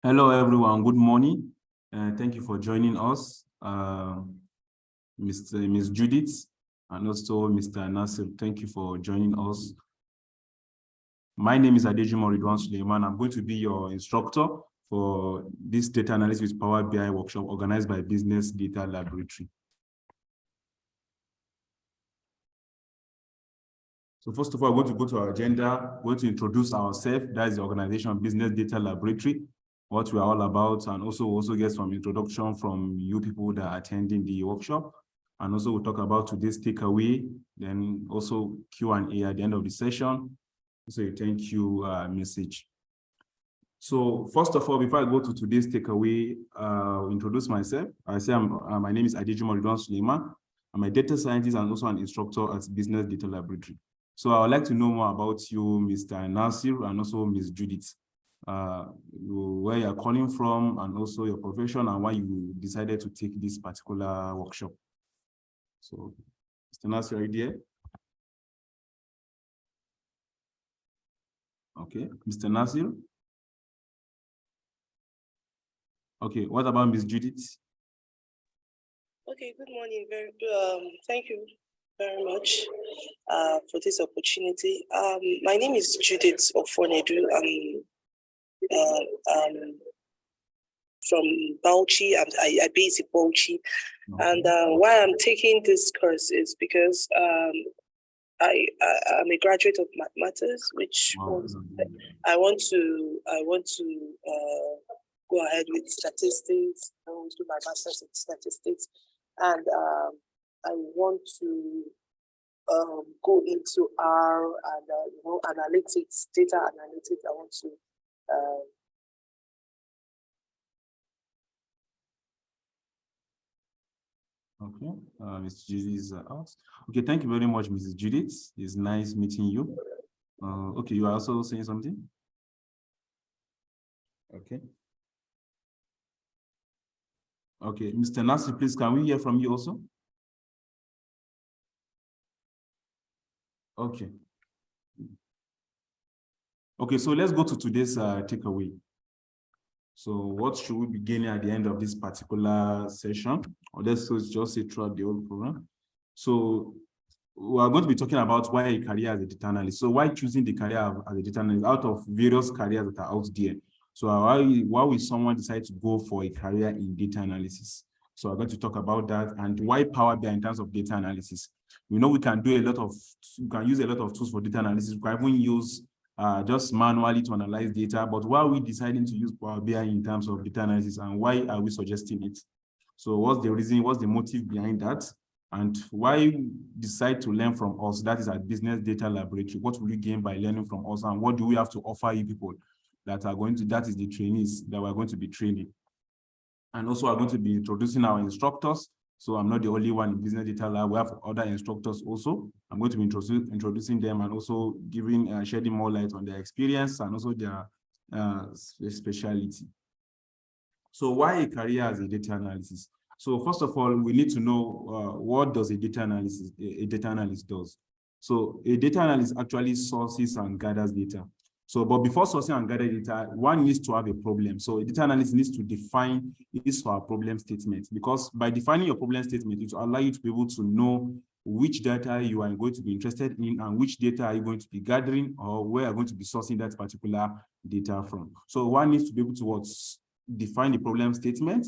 Hello, everyone. Good morning. Thank you for joining us, Ms. Judith, and also Mr. Nasir. Thank you for joining us. My name is Adejimo Ridwan Suleiman. I'm going to be your instructor for this data analysis with Power BI workshop organized by Business Data Laboratory. So first of all, we're going to go to our agenda. We're going to introduce ourselves. That is the organization Business Data Laboratory, what we are all about, and also get some introduction from you people that are attending the workshop. And also we'll talk about today's takeaway, then also Q&A at the end of the session. So a thank you message. So first of all, before I go to today's takeaway, introduce myself. My name is Adejimo Ridwan Suleiman. I'm a data scientist and also an instructor at Business Data Laboratory. So I would like to know more about you, Mr. Nasir, and also Ms. Judith. Where you're calling from, and also your profession, and why you decided to take this particular workshop. So, Mr. Nasir, are you there? Okay, Mr. Nasir? Okay, what about Ms. Judith? Okay, good morning. Thank you very much for this opportunity. My name is Judith Ofonedu. From Bauchi. I base in Bauchi. Okay. And why I'm taking this course is because I'm a graduate of mathematics, which I want to go ahead with statistics. I want to do my master's in statistics, and I want to go into R and analytics, data analytics. I want to Okay, Mr. Judith is out. Okay, thank you very much, Mrs. Judith. It's nice meeting you. Okay, you are also saying something? Okay. Okay, Mr. Nasir, please, can we hear from you also? Okay. Okay, so let's go to today's takeaway. So what should we be gaining at the end of this particular session? Or let's just say throughout the whole program. So we are going to be talking about why a career as a data analyst. So why choosing the career as a data analyst out of various careers that are out there? So why will someone decide to go for a career in data analysis? So we're going to talk about that, and why Power BI in terms of data analysis. We know we can use a lot of tools for data analysis. We can even use just manually to analyze data, but why are we deciding to use Power BI in terms of data analysis, and why are we suggesting it? So what's the reason, what's the motive behind that? And why decide to learn from us? That is our Business Data Laboratory. What will you gain by learning from us, and what do we have to offer you people that is the trainees that we're going to be training? And also we're going to be introducing our instructors. So I'm not the only one in Business Data Lab. We have other instructors also. I'm going to be introducing them and also shedding more light on their experience and also their specialty. So why a career as a data analyst? So first of all, we need to know what does a data analyst does. So a data analyst actually sources and gathers data. So, but before sourcing and gathering data, one needs to have a problem. So a data analyst needs to define its problem statement, because by defining your problem statement, it will allow you to be able to know which data you are going to be interested in and which data are you going to be gathering, or where you are going to be sourcing that particular data from. So one needs to be able to define the problem statement,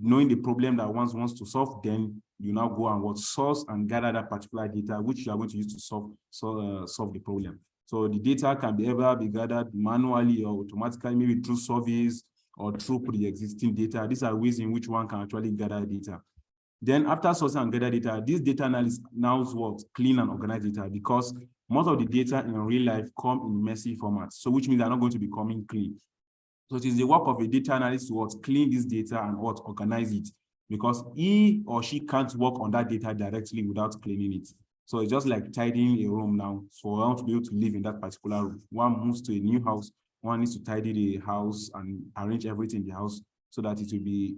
knowing the problem that one wants to solve, then you now go and source and gather that particular data which you are going to use to solve the problem. So the data can either be gathered manually or automatically, maybe through surveys or through pre-existing data. These are ways in which one can actually gather data. Then after sourcing and gather data, this data analyst now clean and organize data, because most of the data in real life come in messy formats. So which means they're not going to be coming clean. So it is the work of a data analyst to clean this data and organize it, because he or she can't work on that data directly without cleaning it. So it's just like tidying a room now. For one to be able to live in that particular room, one moves to a new house, one needs to tidy the house and arrange everything in the house so that it will be,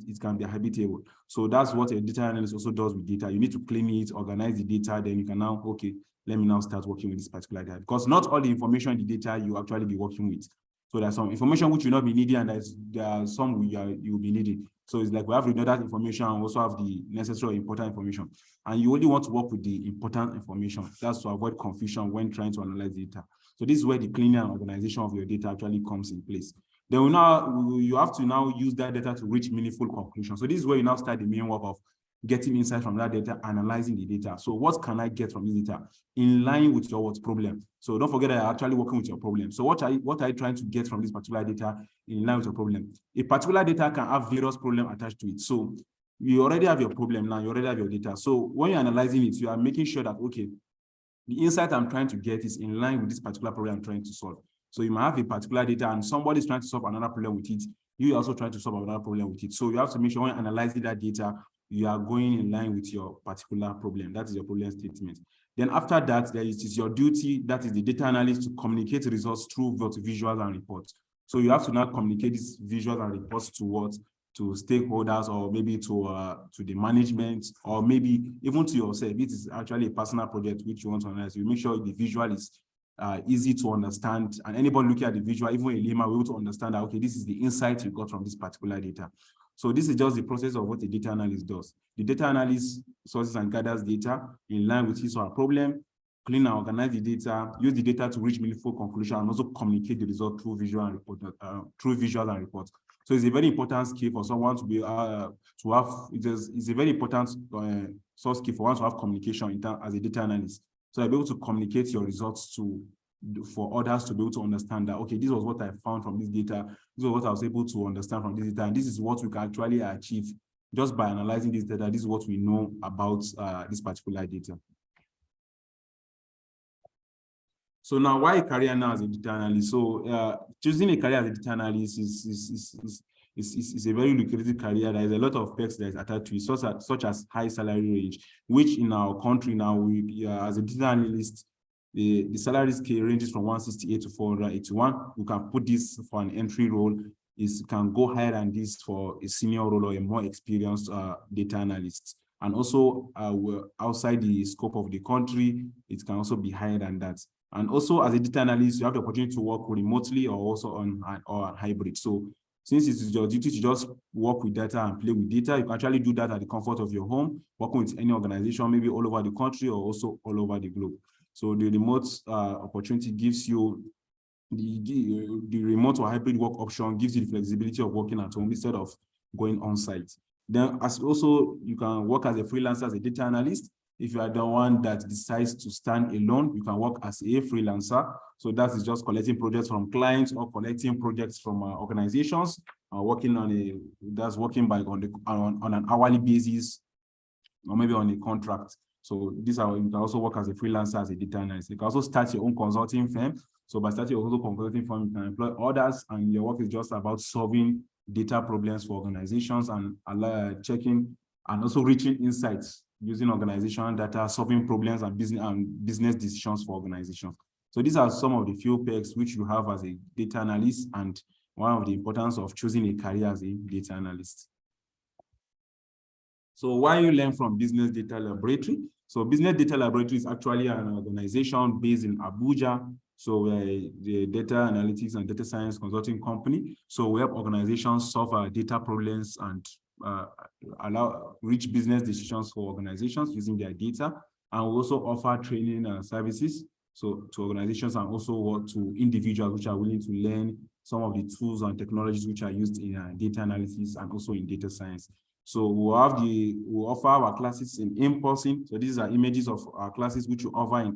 it can be habitable. So that's what a data analyst also does with data. You need to clean it, organize the data, then you can now, okay, let me now start working with this particular data. Because not all the information in the data you actually be working with. So there's some information which will not be needed, and there are some you'll be needing. So it's like we have redundant information and also have the necessary important information. And you only want to work with the important information. That's to avoid confusion when trying to analyze data. So this is where the cleaning and organization of your data actually comes in place. Then you have to now use that data to reach meaningful conclusions. So this is where you now start the main work of getting insight from that data, analyzing the data. So what can I get from this data in line with your problem? So don't forget that you're actually working with your problem. So what are you trying to get from this particular data in line with your problem? A particular data can have various problems attached to it. So you already have your problem now, you already have your data. So when you're analyzing it, you are making sure that, okay, the insight I'm trying to get is in line with this particular problem I'm trying to solve. So you might have a particular data and somebody's trying to solve another problem with it. You also trying to solve another problem with it. So you have to make sure when analyzing that data, you are going in line with your particular problem. That is your problem statement. Then after that, it is your duty, that is the data analyst, to communicate results through both visuals and reports. So you have to now communicate these visuals and reports to what? To stakeholders, or maybe to the management, or maybe even to yourself. It is actually a personal project which you want to analyze. You make sure the visual is easy to understand, and anybody looking at the visual, even a layman, will be able to understand that, okay, this is the insight you got from this particular data. So this is just the process of what the data analyst does. The data analyst sources and gathers data in line with his or her problem, clean and organize the data, use the data to reach meaningful conclusion, and also communicate the result through visual and report, through visuals and reports. So it's a very important skill for someone to be to have. It's a very important source skill for one to have communication as a data analyst. So you'll be able to communicate your results for others to be able to understand that, okay, this was what I found from this data. This was what I was able to understand from this data. And this is what we can actually achieve just by analyzing this data. This is what we know about this particular data. So now, why a career now as a data analyst? So choosing a career as a data analyst is a very lucrative career. There is a lot of perks that is attached to it, such as high salary range, which in our country now, as a data analyst, the salary scale ranges from 168 to 481. You can put this for an entry role. It can go higher than this for a senior role or a more experienced data analyst. And also, outside the scope of the country, it can also be higher than that. And also, as a data analyst, you have the opportunity to work remotely or also on hybrid. So since it is your duty to just work with data and play with data, you can actually do that at the comfort of your home, working with any organization, maybe all over the country or also all over the globe. So the remote opportunity gives you the remote or hybrid work option, gives you the flexibility of working at home instead of going on site. Then as also, you can work as a freelancer, as a data analyst. If you are the one that decides to stand alone, you can work as a freelancer. So that is just collecting projects from clients or collecting projects from organizations, working on on an hourly basis, or maybe on a contract. So you can also work as a freelancer, as a data analyst. You can also start your own consulting firm. So by starting your own consulting firm, you can employ others, and your work is just about solving data problems for organizations and checking and also reaching insights using organizational data, solving problems and business decisions for organizations. So these are some of the few perks which you have as a data analyst, and one of the importance of choosing a career as a data analyst. So why you learn from Business Data Laboratory? So Business Data Laboratory is actually an organization based in Abuja. So we're the data analytics and data science consulting company. So we help organizations solve data problems and reach business decisions for organizations using their data. And we also offer training services to organizations and also to individuals which are willing to learn some of the tools and technologies which are used in data analysis and also in data science. So we offer our classes in person. So these are images of our classes which we offer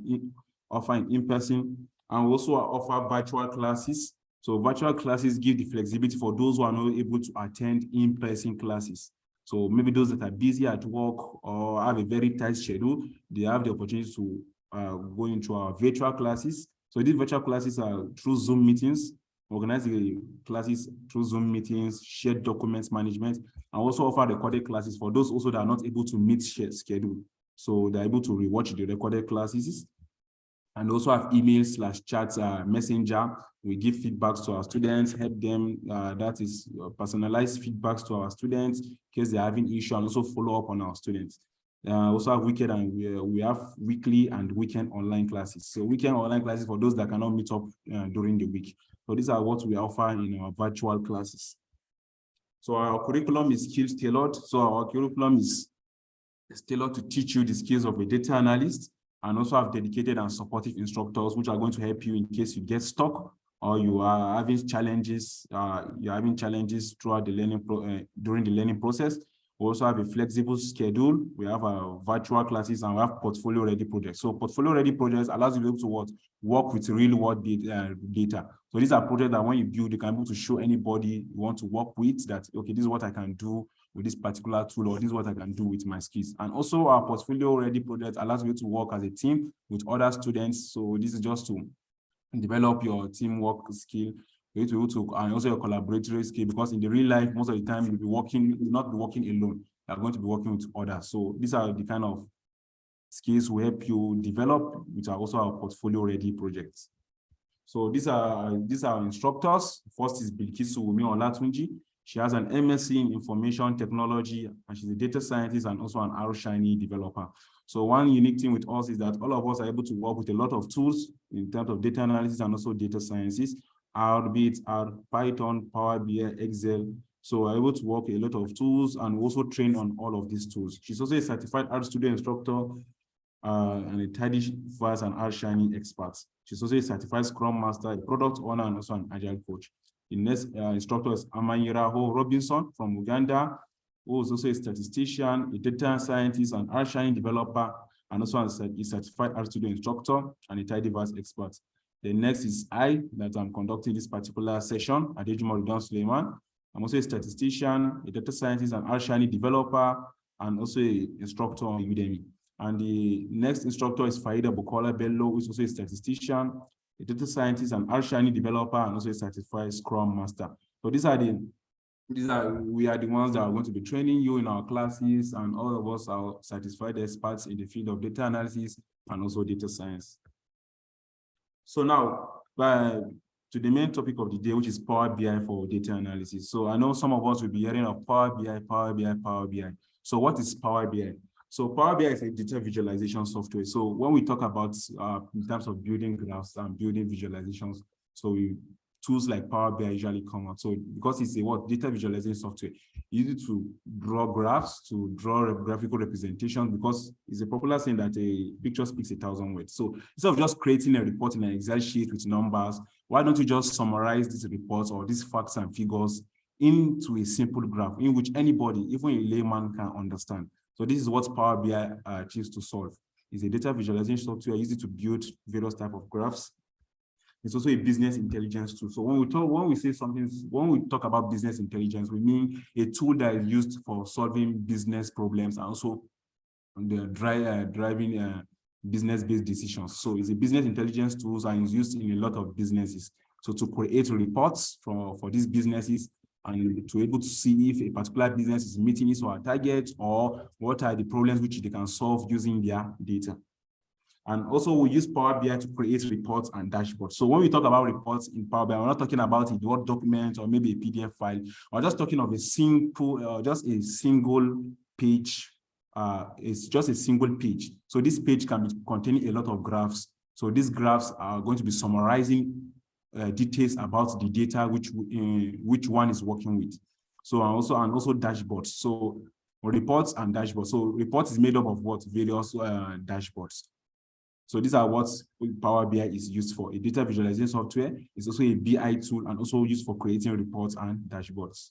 in person, and we also offer virtual classes. So virtual classes give the flexibility for those who are not able to attend in-person classes. So maybe those that are busy at work or have a very tight schedule, they have the opportunity to go into our virtual classes. So these virtual classes are through Zoom meetings. Organize the classes through Zoom meetings, shared documents management, and also offer recorded classes for those also that are not able to meet shared schedule. So they're able to rewatch the recorded classes, and also have email/chat messenger. We give feedbacks to our students, help them, that is personalized feedbacks to our students in case they're having issues, and also follow up on our students. Also have weekend, and we have weekly and weekend online classes. So weekend online classes for those that cannot meet up during the week. So these are what we offer in our virtual classes. So our curriculum is skills tailored. So our curriculum is tailored to teach you the skills of a data analyst, and also have dedicated and supportive instructors which are going to help you in case you get stuck or you are having challenges. You're having challenges throughout the learning during the learning process. We also have a flexible schedule. We have virtual classes, and we have portfolio ready projects. So portfolio ready projects allows you to be able to work with real world data. So these are projects that when you build, you can be able to show anybody you want to work with that, okay, this is what I can do with this particular tool, or this is what I can do with my skills. And also our portfolio ready project allows you to work as a team with other students. So this is just to develop your teamwork skill, you to and also your collaboratory skill, because in the real life, most of the time you'll not be working alone. You're going to be working with others. So these are the kind of skills we help you develop, which are also our portfolio ready projects. So these are our instructors. First is Bilkisu Wumi Olatunji. She has an MSc in information technology, and she's a data scientist and also an R-Shiny developer. So one unique thing with us is that all of us are able to work with a lot of tools in terms of data analysis and also data sciences, R, Python, Power BI, Excel. So we're able to work with a lot of tools and also train on all of these tools. She's also a certified art studio instructor and a Tidyverse and R-Shiny expert. She's also a certified Scrum Master, a product owner, and also an agile coach. The next instructor is Amanyiraho Robinson from Uganda, who is also a statistician, a data scientist, and R-Shiny developer, and also a certified art studio instructor and a Tidyverse expert. The next is I, that I'm conducting this particular session, Adejumo Ridwan Suleiman. I'm also a statistician, a data scientist, and R-Shiny developer, and also an instructor on Udemy. And the next instructor is Faida Bukola Bello, who is also a statistician, a data scientist, and R-Shiny developer, and also a certified Scrum Master. So we are the ones that are going to be training you in our classes, and all of us are certified experts in the field of data analysis and also data science. So now, to the main topic of the day, which is Power BI for data analysis. So I know some of us will be hearing of Power BI, Power BI, Power BI. So what is Power BI? So Power BI is a data visualization software. So when we talk about in terms of building graphs and building visualizations, so tools like Power BI usually come out. So because it's a data visualization software, you need to draw graphs, to draw graphical representation, because it's a popular saying that a picture speaks 1,000 words. So instead of just creating a report in an Excel sheet with numbers, why don't you just summarize these reports or these facts and figures into a simple graph in which anybody, even a layman, can understand? So this is what Power BI achieves to solve. It's a data visualization software used to build various types of graphs. It's also a business intelligence tool. So when we talk about business intelligence, we mean a tool that is used for solving business problems and also driving business-based decisions. So it's a business intelligence tool and is used in a lot of businesses. So to create reports for these businesses, and to be able to see if a particular business is meeting its or her targets, or what are the problems which they can solve using their data. And also we use Power BI to create reports and dashboards. So when we talk about reports in Power BI, we're not talking about a Word document or maybe a PDF file. We're just talking of a single page. It's just a single page. So this page can be containing a lot of graphs. So these graphs are going to be summarizing details about the data which one is working with. So and also dashboards. So reports and dashboards. So reports is made up of what? Various dashboards. So these are what Power BI is used for. A data visualization software is also a BI tool and also used for creating reports and dashboards.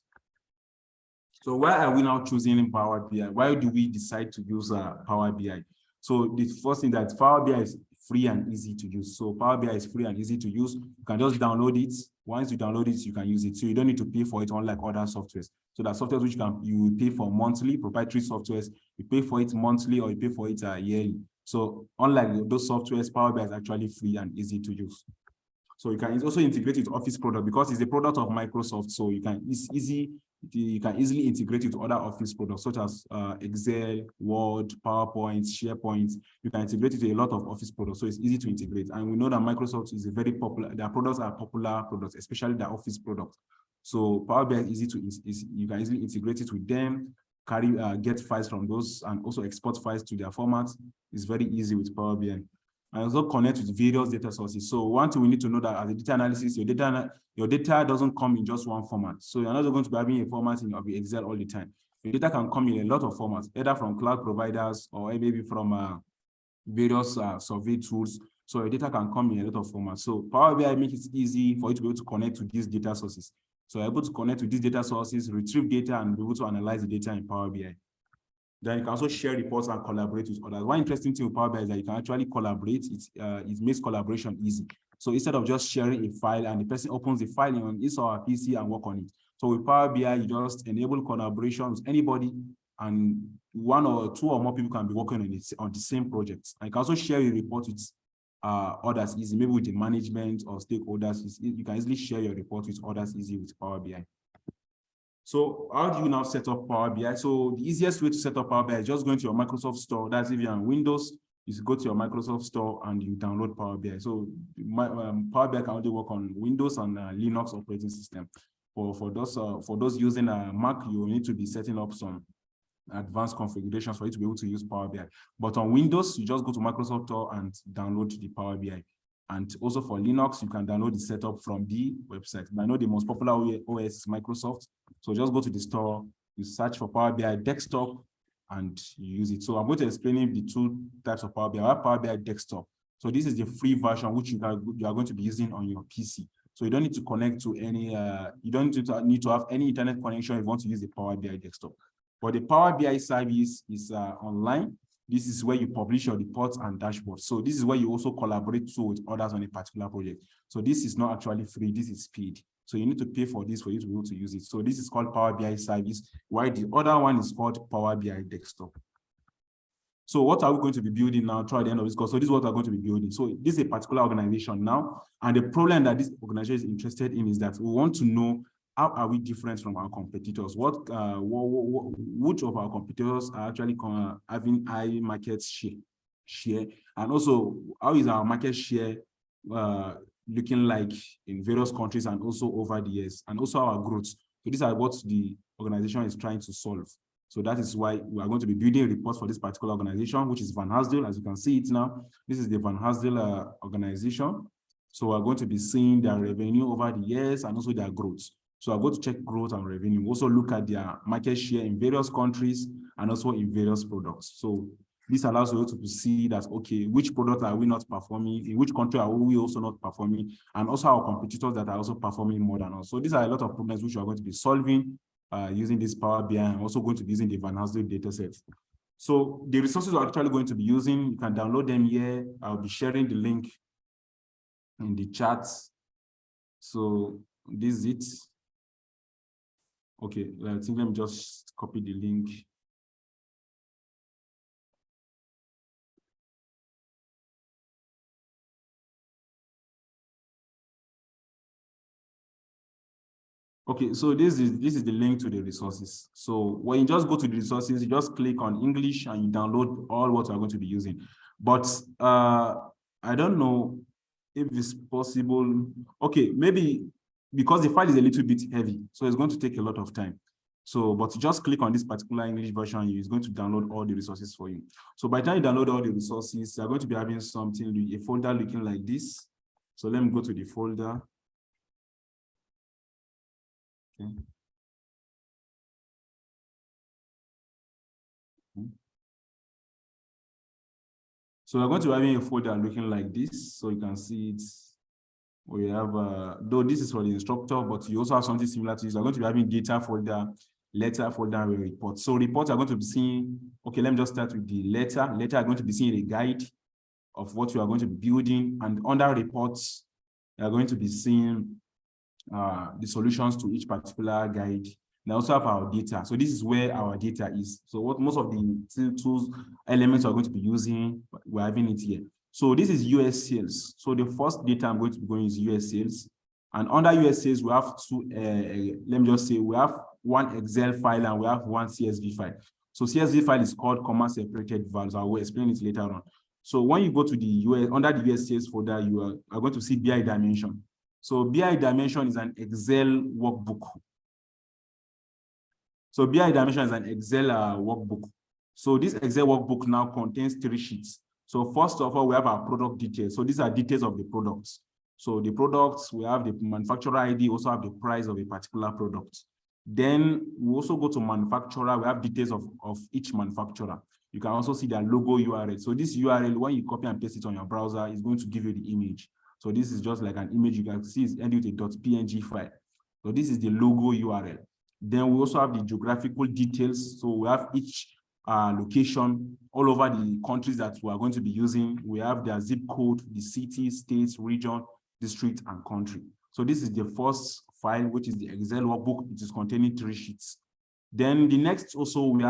So why are we now choosing Power BI? Why do we decide to use Power BI? So the first thing, that Power BI is free and easy to use. So Power BI is free and easy to use. You can just download it. Once you download it, you can use it. So you don't need to pay for it, unlike other softwares. So that softwares which you pay for monthly, proprietary softwares, you pay for it monthly or you pay for it yearly. So unlike those softwares, Power BI is actually free and easy to use. So you can also integrate it with Office product because it's a product of Microsoft. So you can easily integrate it to other Office products such as Excel, Word, PowerPoint, SharePoint. You can integrate it to a lot of Office products. So it's easy to integrate. And we know that Microsoft is a very popular, their products are popular products, especially their Office products. So Power BI is you can easily integrate it with them. get files from those and also export files to their formats is very easy with Power BI. And also connect with various data sources. So one thing we need to know that as a data analysis, your data doesn't come in just one format. So you're not going to be having a format in Excel all the time. Your data can come in a lot of formats, either from cloud providers or maybe from various survey tools. So your data can come in a lot of formats. So Power BI makes it easy for you to be able to connect to these data sources. So you're able to connect to these data sources, retrieve data, and be able to analyze the data in Power BI. Then you can also share reports and collaborate with others. One interesting thing with Power BI is that you can actually collaborate. It makes collaboration easy. So instead of just sharing a file and the person opens the file on his or her PC and work on it. So with Power BI, you just enable collaboration with anybody, and one or two or more people can be working on the same project. And you can also share a report with others easy, maybe with the management or stakeholders. You can easily share your report with others easy with Power BI. So how do you now set up Power BI? So the easiest way to set up Power BI is just going to your Microsoft Store. That's if you're on Windows, you go to your Microsoft Store and you download Power BI. So Power BI can only work on Windows and Linux operating system. For those using a Mac, you need to be setting up some advanced configurations for you to be able to use Power BI. But on Windows, you just go to Microsoft Store and download the Power BI. And also for Linux, you can download the setup from the website. But I know the most popular OS is Microsoft. So just go to the store, you search for Power BI desktop, and you use it. So I'm going to explain the two types of Power BI. I have Power BI desktop. So this is the free version which you are going to be using on your PC. So you don't need to connect to any, you don't need to have any internet connection if you want to use the Power BI desktop. But the Power BI service is online. This is where you publish your reports and dashboards. So this is where you also collaborate with others on a particular project. So this is not actually free, this is paid. So you need to pay for this for you to be able to use it. So this is called Power BI service, while the other one is called Power BI desktop. So what are we going to be building now toward the end of this course? So this is what we're going to be building. So this is a particular organization now. And the problem that this organization is interested in is that we want to know how are we different from our competitors? Which of our competitors are actually having high market share? And also, how is our market share looking like in various countries and also over the years, and also our growth? So these are what the organization is trying to solve. So that is why we are going to be building reports for this particular organization, which is Van Hasdale. As you can see it now, this is the Van Hasdale organization. So we're going to be seeing their revenue over the years and also their growth. So I'm going to check growth and revenue. Also look at their market share in various countries and also in various products. So this allows you to see that, okay, which product are we not performing? In which country are we also not performing? And also our competitors that are also performing more than us. So these are a lot of problems which we are going to be solving using this Power BI, and also going to be using the Van Hasdale data set. So the resources we're actually going to be using, you can download them here. I'll be sharing the link in the chat. So this is it. Okay, I think let me just copy the link. Okay, so this is the link to the resources. So when you just go to the resources, you just click on English and you download all what you're going to be using. But I don't know if it's possible. Okay, maybe because the file is a little bit heavy, so it's going to take a lot of time. So, but just click on this particular English version, it's going to download all the resources for you. So by the time you download all the resources, you're going to be having something, a folder looking like this. So let me go to the folder. Okay. So we're going to be having a folder looking like this. So you can see it. We have, though this is for the instructor, but you also have something similar to this. We're going to be having data folder, letter folder, and report. So reports are going to be seeing, okay, let me just start with the letter. Letter are going to be seeing a guide of what you are going to be building. And under reports, you are going to be seeing the solutions to each particular guide. And also have our data. So this is where our data is. So what most of the tools, elements are going to be using, we're having it here. So this is US sales. So the first data I'm going to be going is US sales. And under US sales, we have two, let me just say, we have one Excel file and we have one CSV file. So CSV file is called comma separated values. I will explain it later on. So when you go to the US, under the US sales folder, you are going to see BI dimension. So BI dimension is an Excel workbook. So BI Dimension is an Excel workbook. So this Excel workbook now contains 3 sheets. So first of all, we have our product details. So these are details of the products. So the products, we have the manufacturer ID, also have the price of a particular product. Then we also go to manufacturer, we have details of each manufacturer. You can also see their logo URL. So this URL, when you copy and paste it on your browser, is going to give you the image. So this is just like an image you can see, it's ending with a .png file. So this is the logo URL. Then we also have the geographical details. So we have each location all over the countries that we are going to be using. We have their zip code, the city, state, region, district, and country. So this is the first file, which is the Excel workbook. It is containing 3 sheets. Then the next also we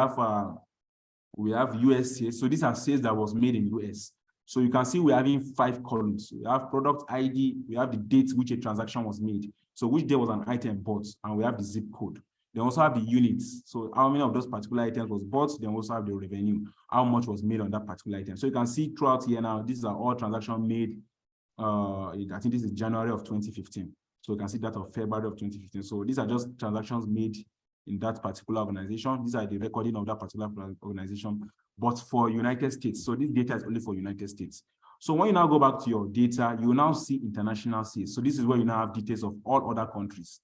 have US sales. So these are sales that was made in US. So you can see we're having 5 columns. We have product ID, we have the date which a transaction was made. So which day was an item bought, and we have the zip code. They also have the units. So how many of those particular items was bought, they also have the revenue, how much was made on that particular item. So you can see throughout here now, these are all transactions made. I think this is January of 2015. So you can see that of February of 2015. So these are just transactions made in that particular organization. These are the recording of that particular organization, but for United States. So this data is only for United States. So when you now go back to your data, you will now see international sales. So this is where you now have details of all other countries.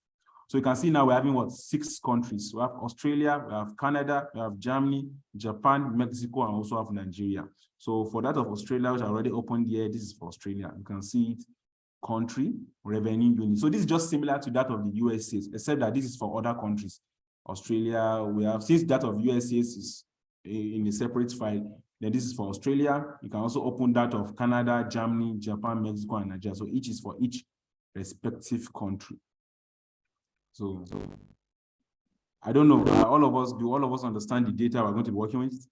So you can see now we're having what, 6 countries. We have Australia, we have Canada, we have Germany, Japan, Mexico, and also have Nigeria. So for that of Australia, which I already opened here, this is for Australia. You can see it, country, revenue unit. So this is just similar to that of the USA, except that this is for other countries. Australia, we have, since that of USA is in a separate file, then this is for Australia. You can also open that of Canada, Germany, Japan, Mexico, and Nigeria. So each is for each respective country. So I don't know, do all of us understand the data we're going to be working with?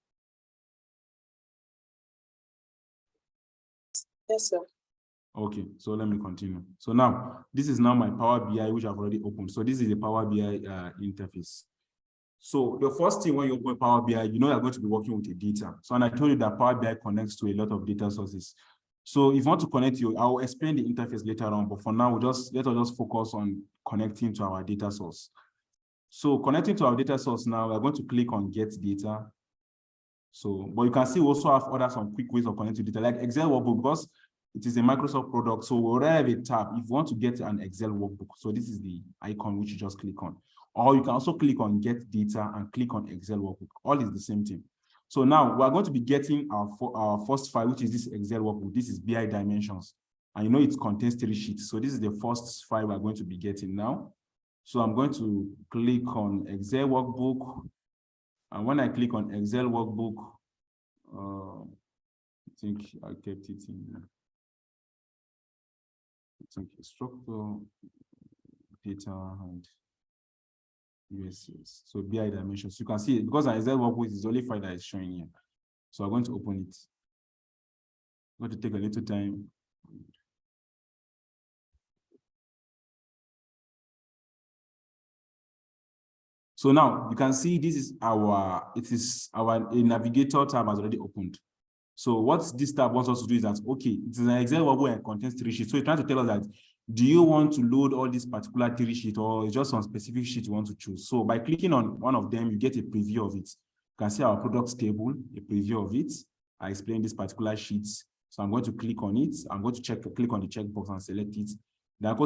Yes, sir. Okay, so let me continue. So now, this is now my Power BI, which I've already opened. So this is the Power BI interface. So the first thing when you open Power BI, you know you're going to be working with the data. So, and I told you that Power BI connects to a lot of data sources. So if you want to connect I'll explain the interface later on, but for now, let us just focus on connecting to our data source. So connecting to our data source now, we're going to click on Get Data. So, but you can see we also have some quick ways of connecting to data, like Excel workbook, because it is a Microsoft product. So we already have a tab if you want to get an Excel workbook. So this is the icon which you just click on. Or you can also click on Get Data and click on Excel workbook. All is the same thing. So now we're going to be getting our first file, which is this Excel workbook. This is BI Dimensions. And you know it contains 3 sheets. So this is the first file we're going to be getting now. So I'm going to click on Excel workbook. And when I click on Excel workbook, I think I kept it in there. I think structure, data, and USCS. So BI Dimensions. You can see it because Excel workbook is the only file that is showing here. So I'm going to open it. I'm going to take a little time. So now you can see this is our navigator tab has already opened. So what this tab wants us to do is that, okay, it is an Excel workbook and contains 3 sheets. So it's trying to tell us that, do you want to load all these particular 3 sheets or just some specific sheet you want to choose? So by clicking on one of them, you get a preview of it. You can see our products table, a preview of it. I explain this particular sheet. So I'm going to click on it. I'm going to click on the checkbox and select it. Then I can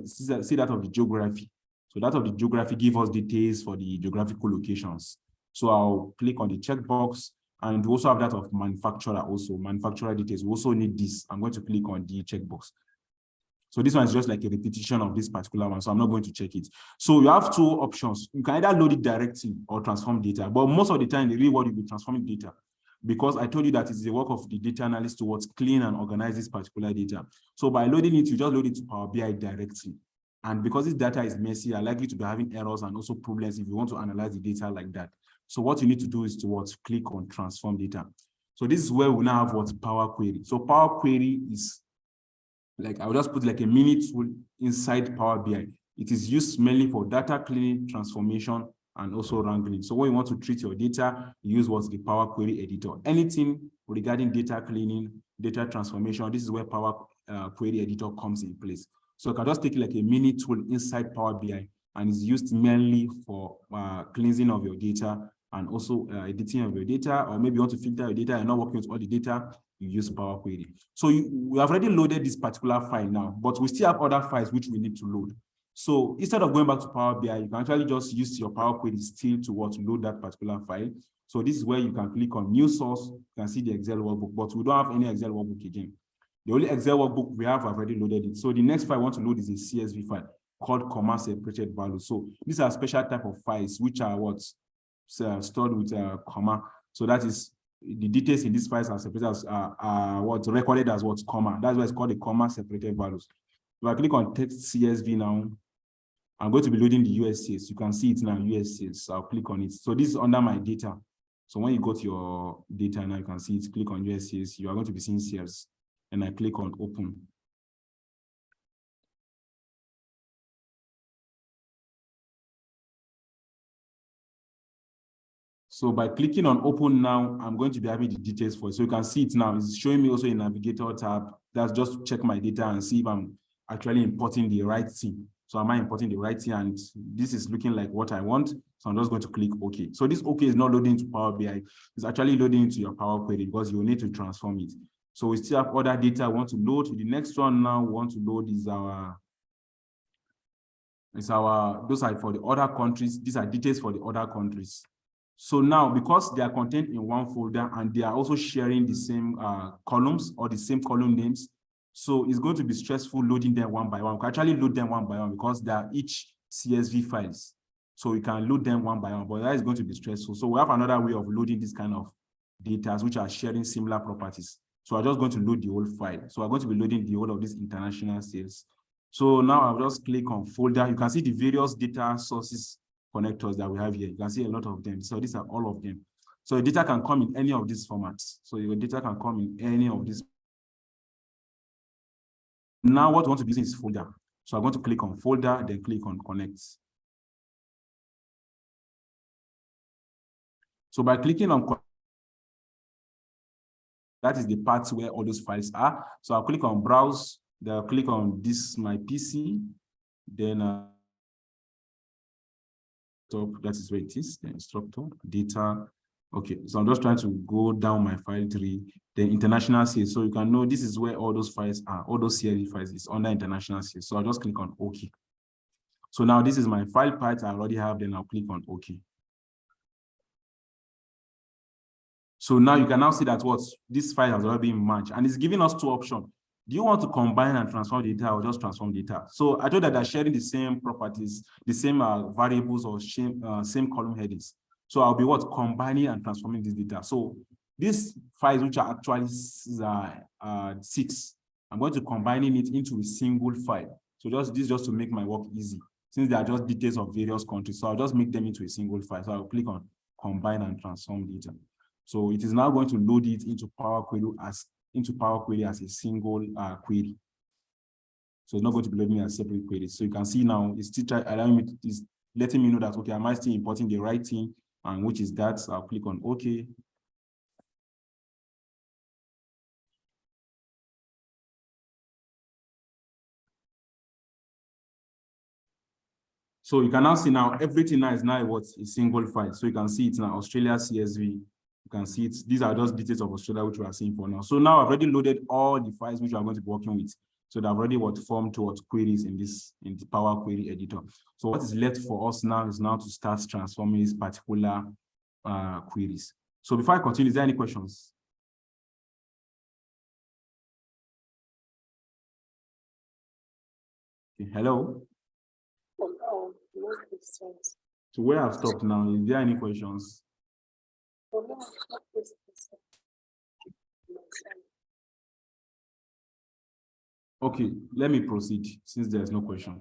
see that of the geography. So that of the geography gives us details for the geographical locations. So I'll click on the checkbox, and we also have that of manufacturer also, manufacturer details. We also need this. I'm going to click on the checkbox. So this one is just like a repetition of this particular one, so I'm not going to check it. So you have 2 options. You can either load it directly or transform data, but most of the time, the real world will be transforming data, because I told you that it's the work of the data analyst to clean and organize this particular data. So by loading it, you just load it to Power BI directly. And because this data is messy, you're likely to be having errors and also problems if you want to analyze the data like that. So what you need to do is to click on transform data. So this is where we now have Power Query. So Power Query is like, I will just put like a mini tool inside Power BI. It is used mainly for data cleaning, transformation, and also wrangling. So when you want to treat your data, you use the Power Query editor. Anything regarding data cleaning, data transformation, this is where Power Query editor comes in place. So I can just take like a mini tool inside Power BI and is used mainly for cleansing of your data and also editing of your data, or maybe you want to filter your data and not working with all the data, you use Power Query. So we have already loaded this particular file now, but we still have other files which we need to load. So instead of going back to Power BI, you can actually just use your Power Query still to load that particular file. So this is where you can click on New Source. You can see the Excel workbook, but we don't have any Excel workbook again. The only Excel workbook we have already loaded it. So the next file I want to load is a CSV file called comma separated value. So these are special type of files which are stored with comma. So that is the details in these files are separated as recorded as comma. That's why it's called the comma separated values. If I click on text CSV now, I'm going to be loading the USCS. You can see it now, USCS. I'll click on it. So this is under my data. So when you go to your data now, you can see it, click on USCS. You are going to be seeing sales. And I click on open. So by clicking on open now, I'm going to be having the details for it. So you can see it now. It's showing me also a navigator tab. That's just to check my data and see if I'm actually importing the right thing. So am I importing the right thing? And this is looking like what I want. So I'm just going to click OK. So this OK is not loading to Power BI. It's actually loading into your Power Query because you need to transform it. So we still have other data we want to load. The next one now we want to load is those are for the other countries. These are details for the other countries. So now, because they are contained in one folder and they are also sharing the same columns or the same column names, so it's going to be stressful loading them one by one. We can actually load them one by one because they are each CSV files. So we can load them one by one, but that is going to be stressful. So we have another way of loading this kind of data which are sharing similar properties. So I'm just going to load the whole file. So I'm going to be loading the whole of this international sales. So now I'll just click on folder. You can see the various data sources connectors that we have here. You can see a lot of them. So these are all of them. So your data can come in any of these formats. So your data can come in any of these. Now what we want to do is folder. So I'm going to click on folder, then click on connect. So by clicking on that is the part where all those files are. So I'll click on browse, then I'll click on this my PC, then that is where it is, the instructor, data. Okay, so I'm just trying to go down my file tree, then international sales. So you can know this is where all those files are, all those CSV files is under international sales. So I'll just click on OK. So now this is my file part I already have, then I'll click on OK. So now you can now see that this file has already been merged and it's giving us two options. Do you want to combine and transform data or just transform data? So I told that they're sharing the same properties, the same variables or same column headings. So I'll be combining and transforming this data. So these files, which are actually 6, I'm going to combining it into a single file. So this just to make my work easy, since they are just details of various countries. So I'll just make them into a single file. So I'll click on combine and transform data. So it is now going to load it into Power Query as a single query. So it's not going to be loading as separate queries. So you can see now it's still it's letting me know that, okay, am I still importing the right thing? And which is that. So I'll click on OK. So you can now see now everything now is now a single file. So you can see it now, Australia CSV. You can see it. These are just details of Australia which we are seeing for now. So now I've already loaded all the files which we are going to be working with. So they've already formed towards queries in the Power Query editor. So what is left for us now is now to start transforming these particular queries. So before I continue, is there any questions? Okay, hello. No questions. So where I've stopped now, is there any questions? Okay, let me proceed since there's no question.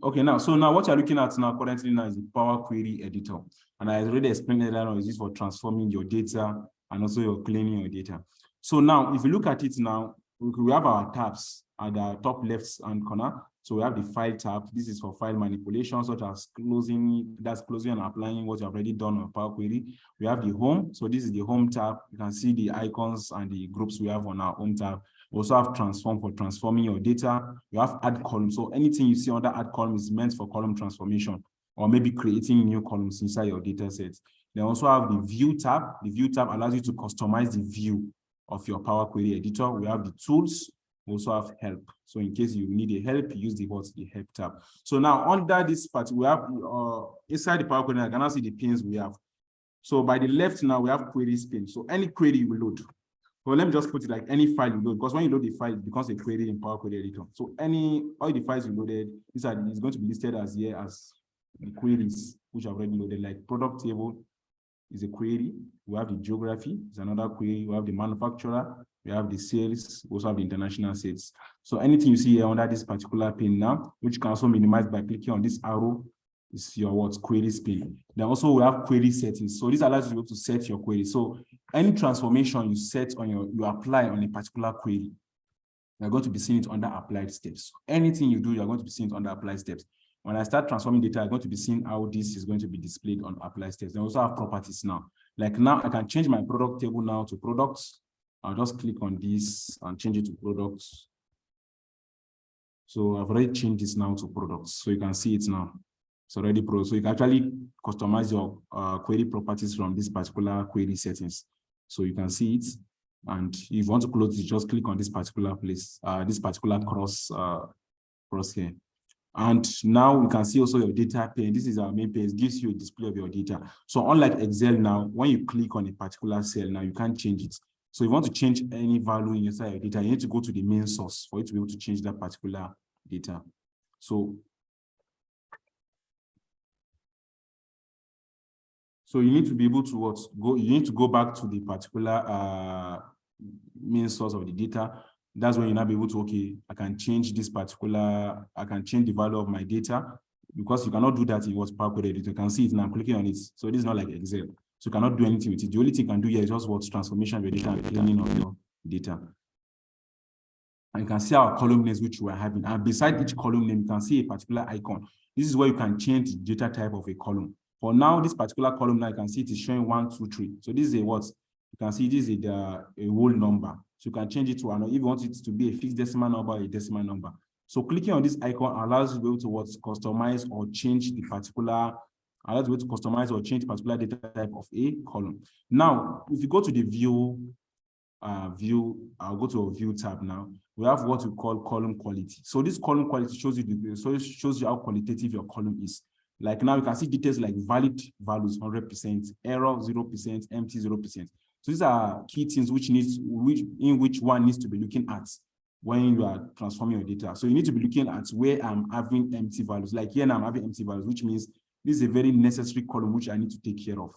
Okay, now what you're looking at now currently now is the Power Query editor. And I already explained earlier on, is this for transforming your data and also your cleaning your data. So now if you look at it now, we have our tabs at the top left hand corner. So we have the file tab. This is for file manipulation, such as closing and applying what you have already done on Power Query. We have the home. So this is the home tab. You can see the icons and the groups we have on our home tab. We also have transform for transforming your data. You have add column. So anything you see under add column is meant for column transformation, or maybe creating new columns inside your data sets. They also have the view tab. The view tab allows you to customize the view of your Power Query editor. We have the tools. We also have help. So in case you need a help, use the help tab. So now under this part, we have inside the Power Query, I can now see the pins we have. So by the left now, we have queries pin. So any query you will load. Well, let me just put it like any file you load, because when you load the file, it becomes a query in Power Query editor. So all the files you loaded, is going to be listed as here as the queries which I've already loaded, like product table is a query. We have the geography is another query. We have the manufacturer. We have the sales. We also have the international sales. So anything you see here under this particular pin now, which you can also minimize by clicking on this arrow, is your queries pin. Then also we have query settings. So this allows you to set your query. So any transformation you set on you apply on a particular query, you're going to be seeing it under applied steps. Anything you do, you're going to be seeing it under applied steps. When I start transforming data, I'm going to be seeing how this is going to be displayed on applied steps. Then also have properties now. Like now, I can change my product table now to products. I'll just click on this and change it to products. So I've already changed this now to products. So you can see it now. It's already pro. So you can actually customize your query properties from this particular query settings. So you can see it. And if you want to close it, just click on this particular place, this particular cross here. And now you can see also your data pane. This is our main page. It gives you a display of your data. So unlike Excel now, when you click on a particular cell now, you can't change it. So if you want to change any value inside your data, you need to go to the main source for you to be able to change that particular data. So you need to be able to you need to go back to the particular main source of the data. That's when you'll now be able to, okay, I can change this particular, I can change the value of my data, because you cannot do that in Power Query editor. You can see it now, I'm clicking on it. So this is not like Excel. So you cannot do anything with it. The only thing you can do here is just transformation of your data and cleaning of your data. And you can see our column names which we are having. And beside each column name, you can see a particular icon. This is where you can change the data type of a column. For now, this particular column now, you can see it is showing 1, 2, 3. So this is a what? You can see this is a whole number. So you can change it to another, if you want it to be a fixed decimal number or a decimal number. So clicking on this icon allows you to be able to customize or change the particular, allows you to customize or change the particular data type of a column. Now, if you go to the view, I'll go to a view tab now. We have what we call column quality. So this column quality shows you how qualitative your column is. Like now you can see details like valid values 100%, error 0%, empty 0%. So these are key things which one needs to be looking at when you are transforming your data. So you need to be looking at where I'm having empty values. Like here now I'm having empty values, which means this is a very necessary column which I need to take care of.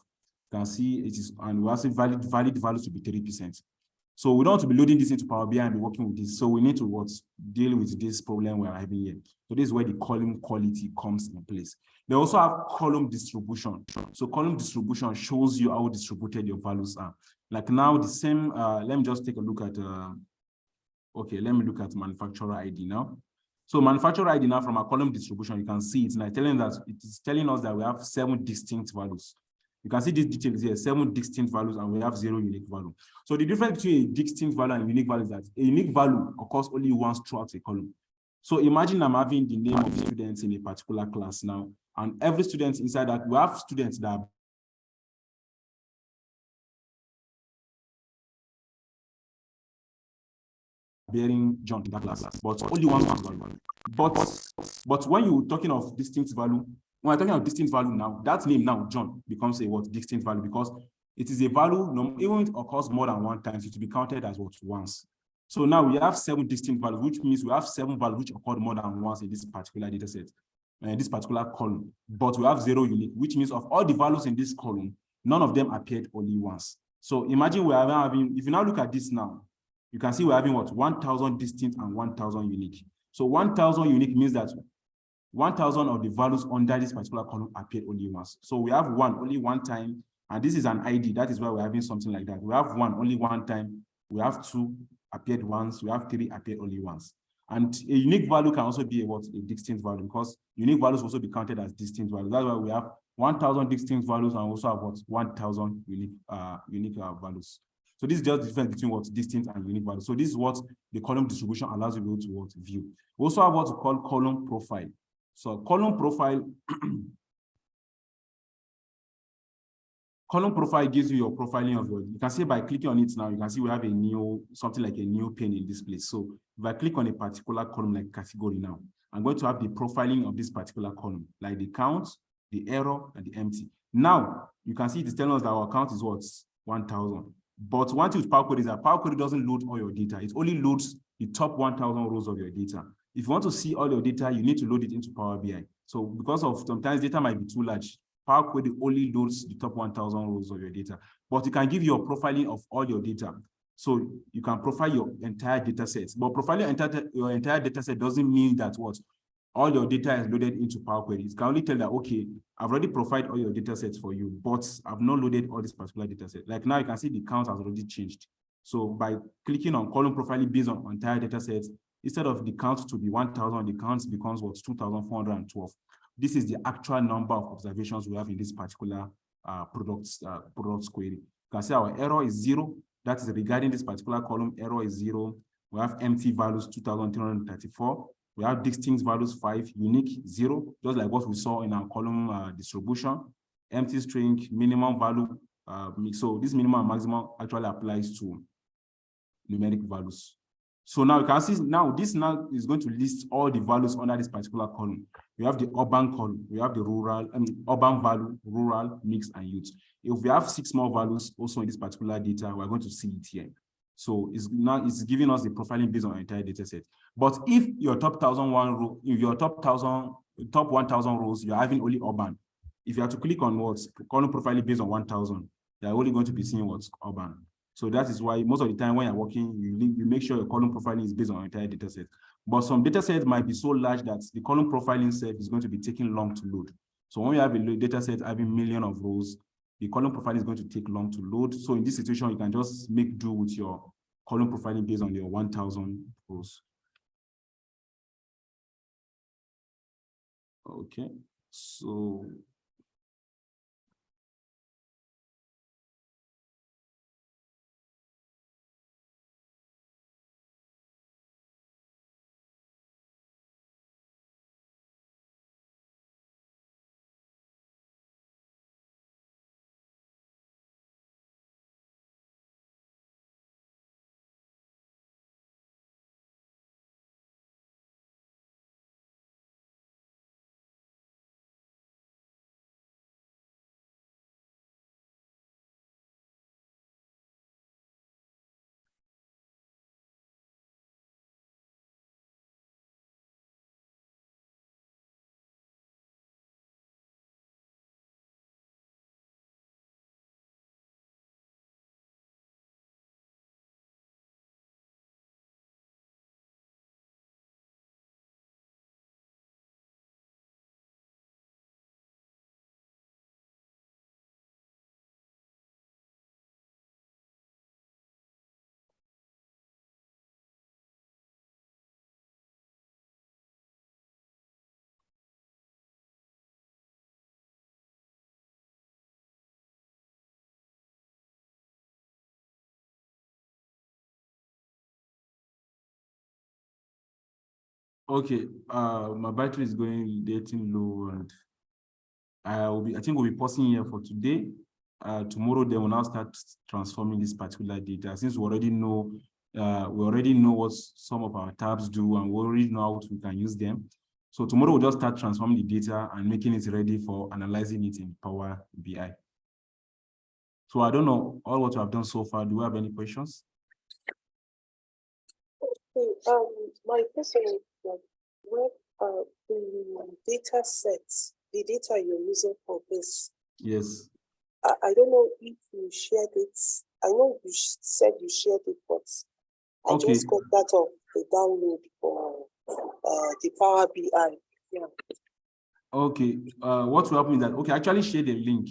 You can see it is, and we also valid values to be 30%. So we don't want to be loading this into Power BI and be working with this. So we need to deal with this problem we're having here. So this is where the column quality comes in place. They also have column distribution. So column distribution shows you how distributed your values are. Like now the same, let me just take a look at, okay, let me look at manufacturer ID now. So manufacturer ID now from our column distribution, you can see it's now telling us that we have 7 distinct values. You can see these details here, 7 distinct values, and we have 0 unique value. So the difference between a distinct value and a unique value is that a unique value occurs only once throughout a column. So imagine I'm having the name of students in a particular class now, and every student inside that, we have students that are bearing John in that class, but only one value. But when you're talking of distinct value, when I'm talking of distinct value now, that name now, John, becomes a distinct value, because it is a value, even if it occurs more than one time, it will be counted as once. So now we have 7 distinct values, which means we have 7 values which occurred more than once in this particular data set, this particular column. But we have 0 unique, which means of all the values in this column, none of them appeared only once. So imagine we are having, if you now look at this now, you can see we're having 1,000 distinct and 1,000 unique. So 1,000 unique means that 1,000 of the values under this particular column appeared only once. So we have only one time, and this is an ID. That is why we're having something like that. We have only one time. We have 2 appeared once. We have 3 appeared only once. And a unique value can also be a distinct value, because unique values also be counted as distinct values. That's why we have 1,000 distinct values and also have 1,000 unique values. So this is just the difference between what distinct and unique values. So this is what the column distribution allows you to view. We also have what we call column profile. So column profile, column profile gives you your profiling of your, you can see by clicking on it now, you can see we have a new, something like a new pane in this place. So if I click on a particular column like category now, I'm going to have the profiling of this particular column, like the count, the error, and the empty. Now, you can see it is telling us that our count is what? 1,000. But one thing with Power Query is that Power Query doesn't load all your data. It only loads the top 1,000 rows of your data. If you want to see all your data, you need to load it into Power BI. So because of sometimes data might be too large, Power Query only loads the top 1,000 rows of your data. But it can give you a profiling of all your data. So you can profile your entire data set. But profiling your entire data set doesn't mean that what? All your data is loaded into Power Query. It can only tell that, okay, I've already profiled all your data sets for you, but I've not loaded all this particular data set. Like now you can see the count has already changed. So by clicking on column profiling based on entire data sets, instead of the count to be 1,000, the count becomes what? 2,412. This is the actual number of observations we have in this particular products query. You can see our error is 0. That is regarding this particular column, error is 0. We have empty values 2,334. We have distinct values 5, unique 0, just like what we saw in our column distribution. Empty string, minimum value. So this minimum and maximum actually applies to numeric values. So now you can see now this now is going to list all the values under this particular column. We have the urban column, we have the rural, urban value, rural, mixed, and youth. If we have 6 more values also in this particular data, we're going to see it here. So it's giving us the profiling based on our entire data set. But if your top 1,001 row, your top 1,000 rows, you're having only urban. If you have to click on what's column profiling based on 1,000, you're only going to be seeing what's urban. So that is why most of the time when you're working, you make sure your column profiling is based on your entire data set. But some data sets might be so large that the column profiling set is going to be taking long to load. So when you have a data set having millions of rows, the column profiling is going to take long to load. So in this situation, you can just make do with your column profiling based on your 1,000 rows. Okay, so okay, my battery is getting low, and I think we'll be pausing here for today. Tomorrow they will now start transforming this particular data. Since we already know what some of our tabs do, and we already know how we can use them. So tomorrow we'll just start transforming the data and making it ready for analyzing it in Power BI. So I don't know all what we have done so far. Do you have any questions? Okay, my question is what the data sets, the data you're using for this? Yes. I don't know if you shared it. I know you said you shared it, but I just got that off the download for the Power BI. Yeah. Okay. What will happen is that I actually shared the link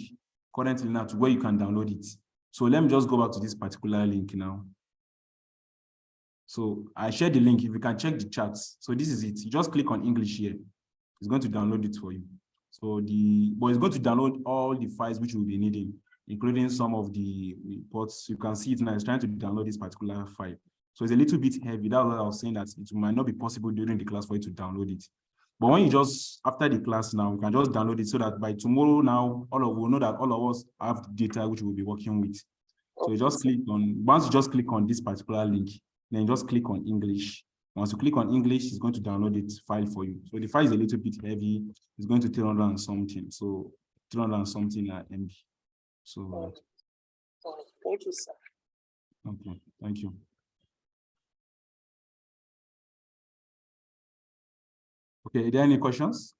currently now to where you can download it. So let me just go back to this particular link now. So I shared the link. If you can check the charts. So this is it. You just click on English here. It's going to download it for you. So but it's going to download all the files which we'll be needing. including some of the reports. You can see it now. It's trying to download this particular file. So it's a little bit heavy. That's what I was saying, that it might not be possible during the class for you to download it. But when you just, after the class now, you can just download it so that by tomorrow now, we'll know that all of us have data which we'll be working with. So you just click on, once you just click on this particular link, then you just click on English. Once you click on English, it's going to download it file for you. So the file is a little bit heavy. It's going to 300 and something. So 300 and something MB. So thank you, sir. Okay, thank you. Okay, are there any questions?